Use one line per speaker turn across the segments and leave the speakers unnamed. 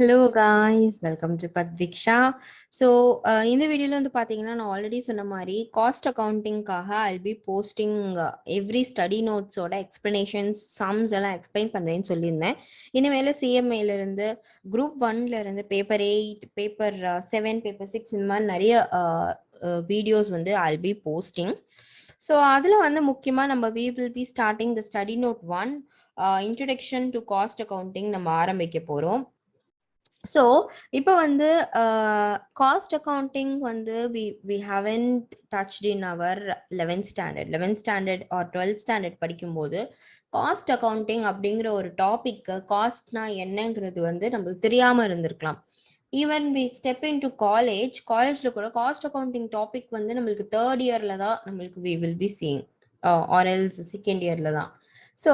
Hello guys, welcome to Pathviksha. So இந்த வீடியோவில் வந்து பார்த்தீங்கன்னா, நான் ஆல்ரெடி சொன்ன மாதிரி காஸ்ட் அக்கௌண்டிங்காக I'll be posting every study நோட்ஸோட எக்ஸ்பிளனேஷன்ஸ் சம்ஸ் எல்லாம் எக்ஸ்பிளைன் பண்ணுறேன்னு சொல்லியிருந்தேன். இனிமேல் சிஎம்ஏலேருந்து குரூப் 1லேருந்து பேப்பர் 8, பேப்பர் 7, பேப்பர் 6 இந்த மாதிரி நிறைய வீடியோஸ் வந்து ஐல் பி போஸ்டிங். ஸோ அதில் வந்து முக்கியமாக நம்ம we will be starting the study note 1 introduction to cost accounting நம்ம ஆரம்பிக்க போகிறோம். ஸோ இப்போ வந்து காஸ்ட் அக்கௌண்டிங் வந்து we haven't touched in our 11th standard or 12th standard படிக்கும்போது காஸ்ட் அக்கௌண்டிங் அப்படிங்கிற ஒரு டாபிக் காஸ்ட்னா என்னங்கிறது வந்து நம்மளுக்கு தெரியாமல் இருந்திருக்கலாம். Even we step into காலேஜில் கூட காஸ்ட் அக்கௌண்டிங் டாபிக் வந்து நம்மளுக்கு 3rd இயர்ல தான் நம்மளுக்கு we will be seeing or else 2nd இயர்ல தான். ஸோ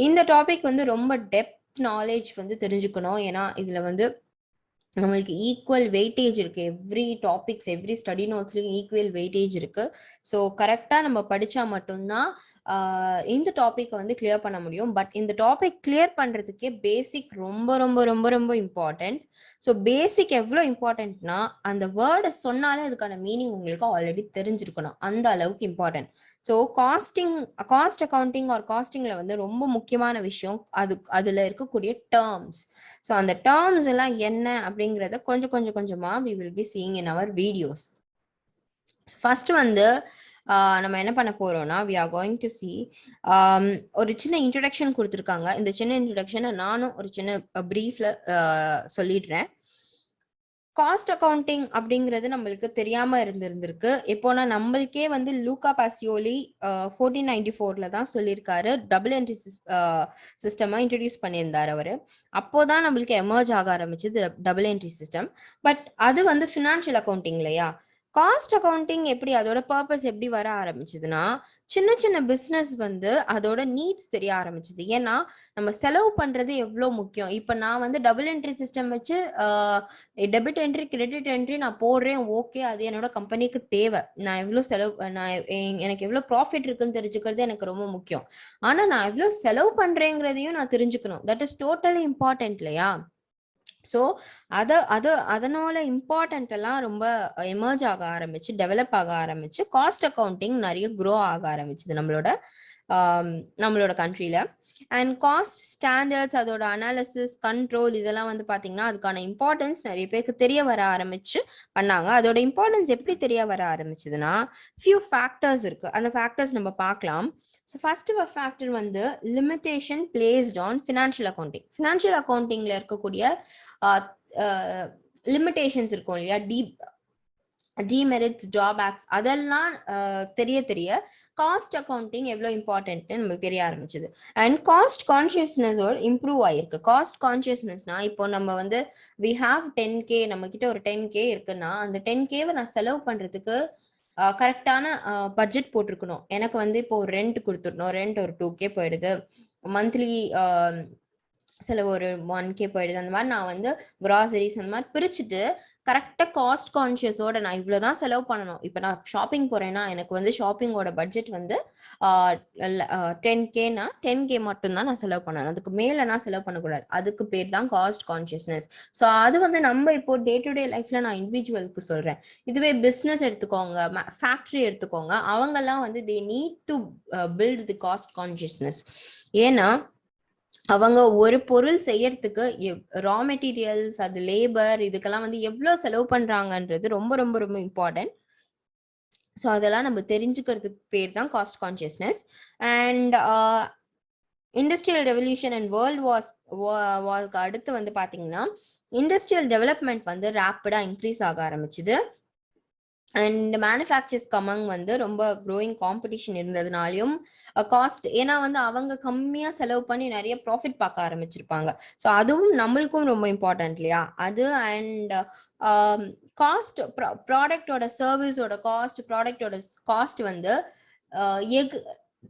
இந்த டாபிக் வந்து ரொம்ப டெப்த் நாலேஜ் வந்து தெரிஞ்சுக்கணும். ஏன்னா இதில் வந்து நம்மளுக்கு ஈக்குவல் வெயிட்டேஜ் இருக்கு. எவ்ரி டாபிக்ஸ் எவ்ரி ஸ்டடி நோட்ஸ்லயும் ஈக்குவல் வெயிட்டேஜ் இருக்கு. ஸோ கரெக்டாக நம்ம படித்தா மட்டும்தான் இந்த டாபிக் வந்து கிளியர் பண்ண முடியும். பட் இந்த டாபிக் கிளியர் பண்ணுறதுக்கே பேசிக் ரொம்ப ரொம்ப ரொம்ப ரொம்ப இம்பார்ட்டன்ட். ஸோ பேசிக் எவ்வளோ இம்பார்ட்டன்ட்னா அந்த வேர்டை சொன்னாலே அதுக்கான மீனிங் உங்களுக்கு ஆல்ரெடி தெரிஞ்சிருக்கணும். அந்த அளவுக்கு important. So cost accounting or காஸ்டிங்கில் வந்து ரொம்ப முக்கியமான விஷயம் அதில் இருக்கக்கூடிய டேர்ம்ஸ். ஸோ அந்த டேர்ம்ஸ் எல்லாம் என்ன அப்படிங்கிறத கொஞ்சம் கொஞ்சமாக we will be seeing in our videos. First வந்து நம்ம என்ன பண்ண போறோம்னா we are going to see ஒரு சின்ன இன்ட்ரடக்ஷன் கொடுத்துருக்காங்க. இந்த சின்ன இன்ட்ரடக்ஷனை நானும் ஒரு சின்ன ப்ரீஃப்ல சொல்லிடுறேன். காஸ்ட் அக்கௌண்டிங் அப்படிங்கிறது நம்மளுக்கு தெரியாம இருந்திருக்கு. எப்போனா நம்மளுக்கே வந்து லூகா பாசியோலி 1494 தான் சொல்லியிருக்காரு. டபுள் என்ட்ரி சிஸ்டமா இன்ட்ரடியூஸ் பண்ணியிருந்தார் அவரு. அப்போதான் நம்மளுக்கு எமர்ஜ் ஆக ஆரம்பிச்சது டபுள் என்ட்ரி சிஸ்டம். பட் அது வந்து ஃபினான்ஷியல் அக்கௌண்டிங் இல்லையா? காஸ்ட் அக்கௌண்டிங் எப்படி அதோட பர்பஸ் எப்படி வர ஆரம்பிச்சதுன்னா, சின்ன சின்ன பிஸ்னஸ் வந்து அதோட நீட்ஸ் தெரிய ஆரம்பிச்சது. ஏன்னா நம்ம செலவு பண்றது எவ்வளோ முக்கியம். இப்போ நான் வந்து டபுள் என்ட்ரி சிஸ்டம் வச்சு டெபிட் என்ட்ரி கிரெடிட் என்ட்ரி நான் போடுறேன். ஓகே, அது என்னோட கம்பெனிக்கு தேவை. நான் எவ்வளோ செலவு எனக்கு எவ்வளோ ப்ராஃபிட் இருக்குன்னு தெரிஞ்சுக்கிறது எனக்கு ரொம்ப முக்கியம். ஆனா நான் எவ்வளோ செலவு பண்றேங்கிறதையும் நான் தெரிஞ்சுக்கணும். தட் இஸ் டோட்டலி இம்பார்ட்டன்ட் இல்லையா? ஸோ அதனால இம்பார்ட்டன்ட் எல்லாம் ரொம்ப எமர்ஜ் ஆக ஆரம்பிச்சு, டெவலப் ஆக ஆரம்பிச்சு, காஸ்ட் அக்கௌண்டிங் நிறைய க்ரோ ஆக ஆரம்பிச்சுது நம்மளோட கண்ட்ரியில. அண்ட் காஸ்ட் ஸ்டாண்டர்ட்ஸ், அதோட அனாலிசிஸ், கண்ட்ரோல் இதெல்லாம் வந்து பார்த்தீங்கன்னா அதுக்கான இம்பார்ட்டன்ஸ் நிறைய பேருக்கு தெரிய வர ஆரம்பிச்சு பண்ணாங்க. அதோட இம்பார்ட்டன்ஸ் எப்படி தெரிய வர ஆரம்பிச்சதுன்னா, ஃபியூ ஃபேக்டர்ஸ் இருக்கு. அந்த ஃபேக்டர்ஸ் நம்ம பார்க்கலாம். ஸோ ஃபர்ஸ்ட் ஃபேக்டர் வந்து limitation placed on financial accounting. Financial அக்கௌண்டிங்ல இருக்கக்கூடிய லிமிடேஷன்ஸ் இருக்கும் இல்லையா, டிமெரிட்ஸ், டிராபேக்ஸ் அதெல்லாம் தெரிய காஸ்ட் அக்கௌண்டிங் எவ்வளோ இம்பார்ட்டன்ட்னு நமக்கு தெரிய ஆரம்பிச்சது. அண்ட் காஸ்ட் கான்சியஸ்னஸோட இம்ப்ரூவ் ஆயிருக்கு. காஸ்ட் கான்சியஸ்னஸ்னா இப்போ நம்ம வந்து வி ஹாவ் 10K, நம்ம கிட்ட ஒரு 10K இருக்குன்னா அந்த 10Kவை நான் செலவு பண்றதுக்கு கரெக்டான பட்ஜெட் போட்டிருக்கணும். எனக்கு வந்து இப்போ ரெண்ட் கொடுத்துடணும். ரெண்ட் ஒரு 2K போயிடுது. மந்த்லி செலவு ஒரு 1K போயிடுது. அந்த மாதிரி நான் வந்து கிராசரிஸ் அந்த மாதிரி பிரிச்சுட்டு கரெக்டாக காஸ்ட் கான்ஷியஸோட நான் இவ்வளோதான் செலவு பண்ணணும். இப்போ நான் ஷாப்பிங் போறேன்னா எனக்கு வந்து ஷாப்பிங்கோட பட்ஜெட் வந்து 10Kனா 10K மட்டும்தான் நான் செலவு பண்ணணும். அதுக்கு மேலே நான் செலவு பண்ணக்கூடாது. அதுக்கு பேர் தான் காஸ்ட் கான்ஷியஸ்னஸ். ஸோ அது வந்து நம்ம இப்போ டே டு டே லைஃப்ல நான் இண்டிவிஜுவலுக்கு சொல்றேன். இதுவே பிஸ்னஸ் எடுத்துக்கோங்க, ஃபேக்ட்ரி எடுத்துக்கோங்க, அவங்கெல்லாம் வந்து they need to build the cost consciousness. ஏன்னா அவங்க ஒரு பொருள் செய்யறதுக்கு ரா மெட்டீரியல்ஸ், அது லேபர், இதுக்கெல்லாம் வந்து எவ்வளவு செலவு பண்றாங்கன்றது ரொம்ப ரொம்ப ரொம்ப இம்பார்ட்டன்ட். ஸோ அதெல்லாம் நம்ம தெரிஞ்சுக்கிறதுக்கு பேர் தான் cost consciousness. And industrial revolution and world வார்க்கு அடுத்து வந்து பாத்தீங்கன்னா இண்டஸ்ட்ரியல் டெவலப்மெண்ட் வந்து ரேப்பிடா இன்க்ரீஸ் ஆக ஆரம்பிச்சுது. அண்ட் மேனுஃபேக்சர்ஸ் கமங் வந்து ரொம்ப க்ரோயிங் காம்படிஷன் இருந்ததுனாலையும் காஸ்ட், ஏன்னா வந்து அவங்க கம்மியாக செலவு பண்ணி நிறைய ப்ராஃபிட் பார்க்க ஆரம்பிச்சிருப்பாங்க. ஸோ அதுவும் நம்மளுக்கும் ரொம்ப இம்பார்ட்டன்ட் இல்லையா அது. அண்ட் காஸ்ட், ப்ராடக்டோட சர்வீஸோட காஸ்ட், ப்ராடக்டோட காஸ்ட் வந்து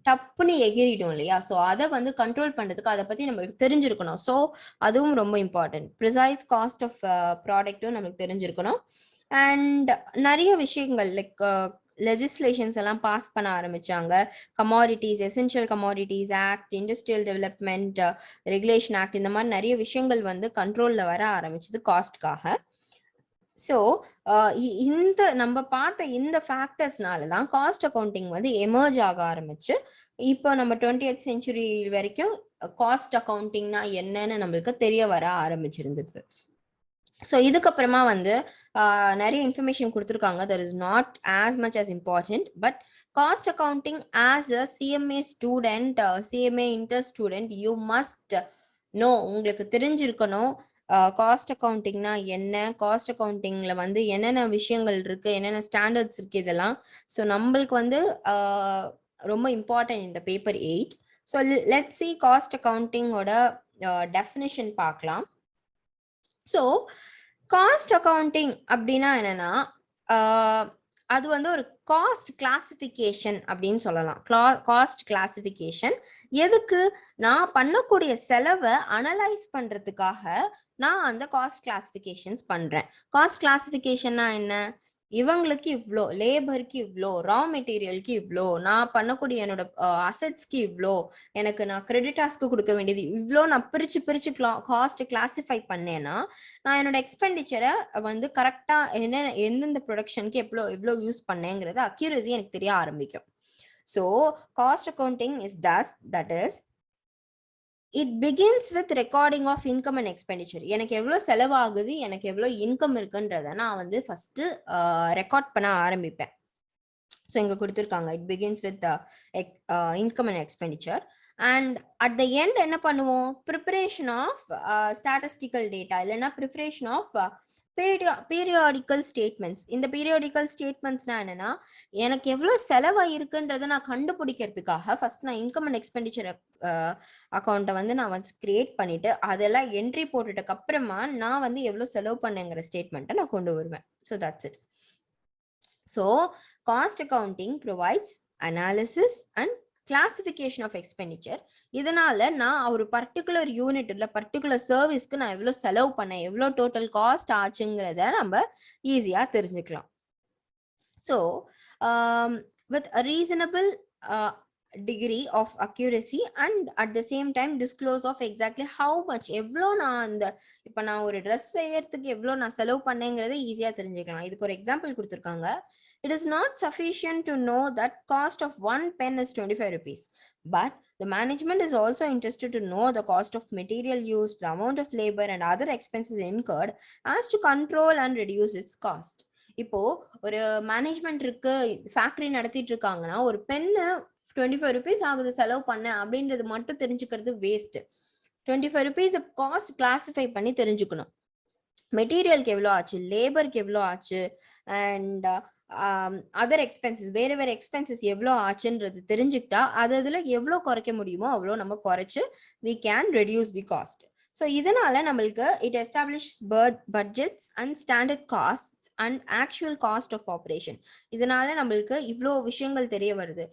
டப்புன்னு எகிரிடும் இல்லையா? ஸோ அதை வந்து கண்ட்ரோல் பண்ணுறதுக்கு அதை பற்றி நம்மளுக்கு தெரிஞ்சிருக்கணும். ஸோ அதுவும் ரொம்ப இம்பார்ட்டன்ட். ப்ரிசைஸ் காஸ்ட் ஆஃப் ப்ராடக்ட்டும் நம்மளுக்கு தெரிஞ்சிருக்கணும். அண்ட் நிறைய விஷயங்கள் லைக் லெஜிஸ்லேஷன்ஸ் எல்லாம் பாஸ் பண்ண ஆரம்பிச்சாங்க. Commodities, essential commodities act, industrial development regulation act, இந்த மாதிரி நிறைய விஷயங்கள் வந்து கண்ட்ரோல்ல வர ஆரம்பிச்சது காஸ்ட்காக. ஸோ இந்த நம்ம பார்த்த இந்த ஃபேக்டர்ஸ்னால தான் காஸ்ட் அக்கௌண்டிங் வந்து எமர்ஜ் ஆக ஆரம்பிச்சு இப்போ நம்ம 20th செஞ்சுரி வரைக்கும் காஸ்ட் அக்கௌண்டிங்னா என்னன்னு நம்மளுக்கு தெரிய வர ஆரம்பிச்சிருந்தது. ஸோ இதுக்கப்புறமா வந்து நிறைய இன்ஃபர்மேஷன் கொடுத்துருக்காங்க. That is not as much as important, but cost accounting as a CMA student, CMA inter student, you must know, உங்களுக்கு தெரிஞ்சிருக்கணும் காஸ்ட் அக்கௌண்டிங்னா என்ன, காஸ்ட் அக்கௌண்டிங்ல வந்து என்னென்ன விஷயங்கள் இருக்கு, என்னென்ன ஸ்டாண்டர்ட்ஸ் இருக்கு, இதெல்லாம். ஸோ நம்மளுக்கு வந்து ரொம்ப இம்பார்ட்டன்ட் இந்த paper 8. So let's see cost அக்கௌண்டிங்கோட டெஃபினிஷன் பார்க்கலாம். ஸோ காஸ்ட் அக்கௌண்டிங் அப்படின்னா என்னன்னா, அது வந்து ஒரு காஸ்ட் கிளாசிஃபிகேஷன் அப்படின்னு சொல்லலாம். காஸ்ட் கிளாசிஃபிகேஷன் எதுக்கு? நான் பண்ணக்கூடிய செலவை அனலைஸ் பண்றதுக்காக நான் அந்த காஸ்ட் கிளாசிஃபிகேஷன்ஸ் பண்றேன். காஸ்ட் கிளாசிஃபிகேஷன்னா என்ன? இவங்களுக்கு இவ்வளோ, லேபருக்கு இவ்வளோ, ரா மெட்டீரியலுக்கு இவ்வளோ, நான் பண்ணக்கூடிய என்னோட அசெட்ஸ்க்கு இவ்வளோ, எனக்கு நான் கிரெடிட்டாஸ்க்கு கொடுக்க வேண்டியது இவ்வளோ, நான் பிரிச்சு பிரிச்சு காஸ்ட் கிளாசிஃபை பண்ணேன்னா நான் என்னோட எக்ஸ்பெண்டிச்சரை வந்து கரெக்டா எந்தெந்த ப்ரொடக்ஷனுக்கு எவ்வளோ யூஸ் பண்ணேங்கிறது அக்யூரசி எனக்கு தெரிய ஆரம்பிக்கும். So cost accounting is that is it begins with recording of income and expenditure. எனக்கு எவ்வளோ செலவாகுது, எனக்கு எவ்வளோ இன்கம் இருக்குன்றத நான் வந்து ஃபர்ஸ்ட் ரெக்கார்ட் பண்ண ஆரம்பிப்பேன். ஸோ இங்க கொடுத்துருக்காங்க, it begins with income and expenditure. And at the end என்ன பண்ணுவோம்? ப்ரிப்பரேஷன் ஆஃப் ஸ்டாட்டிஸ்டிக்கல் டேட்டா, இல்லைன்னா ப்ரிப்பரேஷன் ஆஃப் பீரியாடிக்கல் ஸ்டேட்மெண்ட்ஸ். இந்த பீரியாடிக்கல் ஸ்டேட்மெண்ட்ஸ்னா என்னன்னா, எனக்கு எவ்வளோ செலவாக இருக்குன்றதை நான் கண்டுபிடிக்கிறதுக்காக ஃபர்ஸ்ட் நான் இன்கம் அண்ட் எக்ஸ்பெண்டிச்சர் அக்கௌண்ட்டை வந்து நான் வந்து கிரியேட் பண்ணிட்டு அதெல்லாம் என்ட்ரி போட்டுட்டக்கு அப்புறமா நான் வந்து எவ்வளோ செலவு பண்ணேங்கிற ஸ்டேட்மெண்ட்டை நான் கொண்டு வருவேன். So that's it. So cost accounting provides analysis and classification of expenditure. இதனால நான் ஒரு பர்டிகுலர் யூனிட் இல்லை பர்டிகுலர் சர்வீஸ்க்கு நான் எவ்வளோ செலவு பண்ணேன், எவ்வளோ டோட்டல் காஸ்ட் ஆச்சுங்கிறத நம்ம ஈஸியாக தெரிஞ்சுக்கலாம். So with reasonable degree of accuracy and at the same time disclose of exactly how much, எவ்வளோ நான் அந்த இப்போ நான் ஒரு ட்ரெஸ் செய்யறதுக்கு எவ்வளோ நான் செலவு பண்ணேங்கிறத ஈஸியாக தெரிஞ்சுக்கலாம். இதுக்கு ஒரு எக்ஸாம்பிள் கொடுத்துருக்காங்க. It is not sufficient to know that cost of one pen is 25 rupees, but the management is also interested to know the cost of material used, the amount of labor and other expenses incurred as to control and reduce its cost. இப்போ ஒரு management இருக்கு, factory நடத்திட்டு இருக்காங்கன்னா ஒரு pen 25 rupees ஆகுது செலவு பண்ண அப்படின்றது மட்டும் தெரிஞ்சுக்கிறது வேஸ்ட். 25 rupees காஸ்ட் கிளாசிஃபை பண்ணி தெரிஞ்சுக்கணும். மெட்டீரியலுக்கு எவ்வளோ ஆச்சு, லேபருக்கு எவ்வளோ ஆச்சு, அண்ட் அதர் எக்ஸ்பென்சஸ், வேற வேற எக்ஸ்பென்சஸ் எவ்வளோ ஆச்சுன்றது தெரிஞ்சுக்கிட்டா அதுல எவ்வளோ குறைக்க முடியுமோ அவ்வளோ நம்ம குறைச்சு we can reduce the cost. So இதனால நம்மளுக்கு it establishes budgets and standard costs and actual cost of operation. இதனால நம்மளுக்கு இவ்வளோ விஷயங்கள் தெரிய வருது.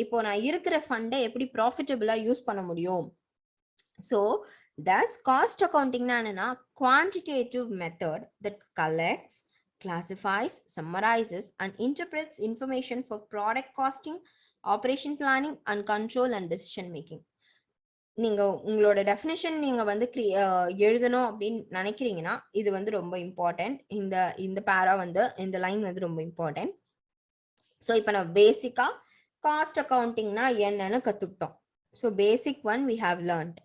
இப்போ நான் இருக்கிற ஃபண்டை எப்படி ப்ராஃபிட்டபிளா யூஸ் பண்ண முடியும். So thus cost accounting na என்னன்னா quantitative method that collects, classifies, summarizes and interprets information for product costing, operation planning and control and decision making. நீங்க உங்களோட டெஃபினிஷன் நீங்க வந்து எழுதணும் அப்படின்னு நினைக்கிறீங்கன்னா இது வந்து ரொம்ப இம்பார்ட்டன்ட். இந்த பேரா வந்து இந்த லைன் வந்து ரொம்ப இம்பார்ட்டன்ட். ஸோ இப்போ நான் பேசிக்கா காஸ்ட் அக்கௌண்டிங்னா என்னன்னு கத்துக்கிட்டோம். So basic one we have learnt.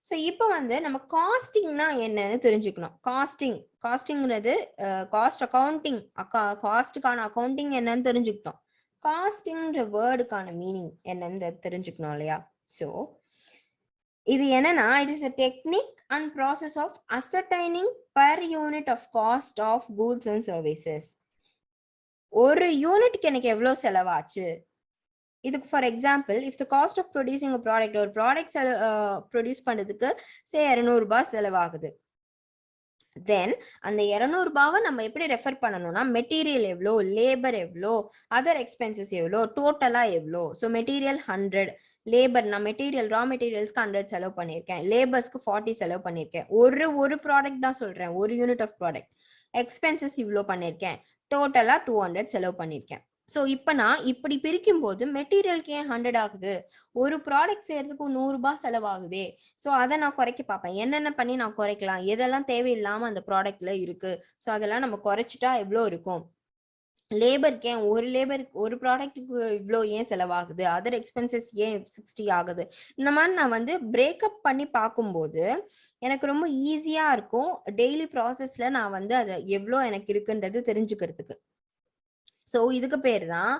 So இப்போ வந்து நம்ம காஸ்டிங்னா என்னன்னு தெரிஞ்சுக்கணும். காஸ்டிங்கிறது காஸ்ட் அக்கௌண்டிங், காஸ்டுக்கான அக்கௌண்டிங் என்னன்னு தெரிஞ்சுக்கிட்டோம். காஸ்டிங்ன்ற வேர்டுக்கான மீனிங் என்னன்னு தெரிஞ்சுக்கணும் இல்லையா? ஸோ இது என்னன்னா, it is a technique and process of ascertaining per unit of cost of goods and services. ஒரு யூனிட்க்கு எனக்கு எவ்வளவு செலவாச்சு. இதுக்கு for example, if the cost of producing a product, ஒரு ப்ராடக்ட் ப்ரொடியூஸ் பண்ணதுக்கு சே 200 ரூபாய் செலவாகுது. தென் அந்த 200 ரூபாவை நம்ம எப்படி ரெஃபர் பண்ணணும்னா மெட்டீரியல் எவ்வளோ, லேபர் எவ்வளோ, அதர் எக்ஸ்பென்சஸ் எவ்வளோ, டோட்டலா எவ்வளோ. ஸோ மெட்டீரியல் 100, லேபர் நான் மெட்டீரியல் ரா மெட்டீரியல்ஸ்க்கு 100 செலவு பண்ணியிருக்கேன், லேபர்ஸ்க்கு 40 செலவு பண்ணியிருக்கேன். ஒரு ப்ராடக்ட் தான் சொல்றேன், ஒரு யூனிட் ஆஃப் ப்ராடக்ட். எக்ஸ்பென்சஸ் இவ்வளோ பண்ணியிருக்கேன், டோட்டலா 200 செலவு பண்ணியிருக்கேன். ஸோ இப்போ நான் இப்படி பிரிக்கும் போது மெட்டீரியலுக்கு ஏன் 100 ஆகுது, ஒரு ப்ராடக்ட் செய்யறதுக்கு 100 ரூபாய் செலவாகுதே. ஸோ அதை நான் குறைக்க பார்ப்பேன். என்னென்ன பண்ணி நான் குறைக்கலாம், எதெல்லாம் தேவையில்லாம அந்த ப்ராடக்ட்ல இருக்கு, ஸோ அதெல்லாம் நம்ம குறைச்சிட்டா எவ்வளோ இருக்கும். லேபருக்கு ஏன் ஒரு ப்ராடக்ட்டுக்கு இவ்வளோ ஏன் செலவாகுது, அதர் எக்ஸ்பென்சஸ் ஏன் 60 ஆகுது. இந்த மாதிரி நான் வந்து பிரேக்கப் பண்ணி பார்க்கும்போது எனக்கு ரொம்ப ஈஸியா இருக்கும். டெய்லி ப்ராசஸ்ல நான் வந்து அதை எவ்வளோ எனக்கு இருக்குன்றது தெரிஞ்சுக்கிறதுக்கு. ஸோ இதுக்கு பேர் தான்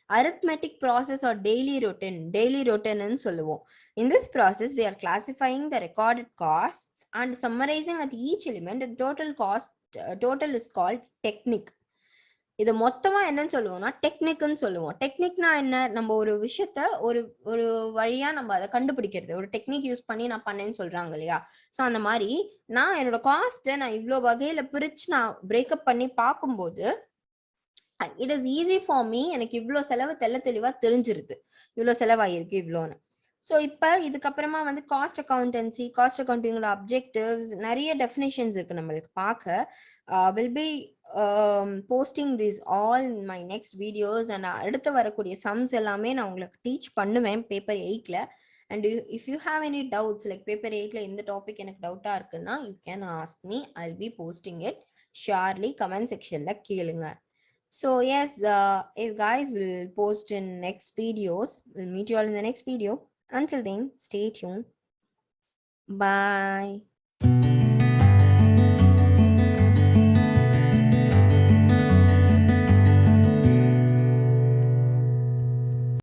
arithmetic process or daily routine ன்னு சொல்லுவோம். In this process, we are classifying the recorded costs and summarizing at each element. The total is called technique. இது மொத்தமா என்னன்னு சொல்லுவோம்னா டெக்னிக்னு சொல்லுவோம். டெக்னிக்னா என்ன, நம்ம ஒரு விஷயத்த ஒரு ஒரு வழியா நம்ம அதை கண்டுபிடிக்கிறது. ஒரு டெக்னிக் யூஸ் பண்ணி நான் பண்ணேன்னு சொல்றாங்க இல்லையா. ஸோ அந்த மாதிரி நான் என்னோட காஸ்ட்டை நான் இவ்வளோ வகையில பிரிச்சு நான் பிரேக்கப் பண்ணி பார்க்கும்போது it is easy for me. எனக்கு இவ்வளோ செலவு தெளிவா தெரிஞ்சிருது, இவ்வளோ செலவாயிருக்கு இவ்வளோன்னு. ஸோ இப்போ இதுக்கப்புறமா வந்து காஸ்ட் அக்கௌண்டிங்கோட அப்ஜெக்டிவ்ஸ் நிறைய டெஃபினேஷன்ஸ் இருக்கு நம்மளுக்கு பார்க்க. Will be posting this all in my next videos. And அடுத்து வரக்கூடிய சம்ஸ் எல்லாமே நான் உங்களுக்கு டீச் பண்ணுவேன் பேப்பர் 8ல. And if you have any doubts like paper 8ல இந்த டாபிக் எனக்கு டவுட்டாக இருக்குன்னா you can ask me. I will be posting it surely. Comment செக்ஷன்ல கேளுங்க. So yes, guys, we'll post in next videos. We'll meet you all in the next video. Until then, stay tuned. Bye.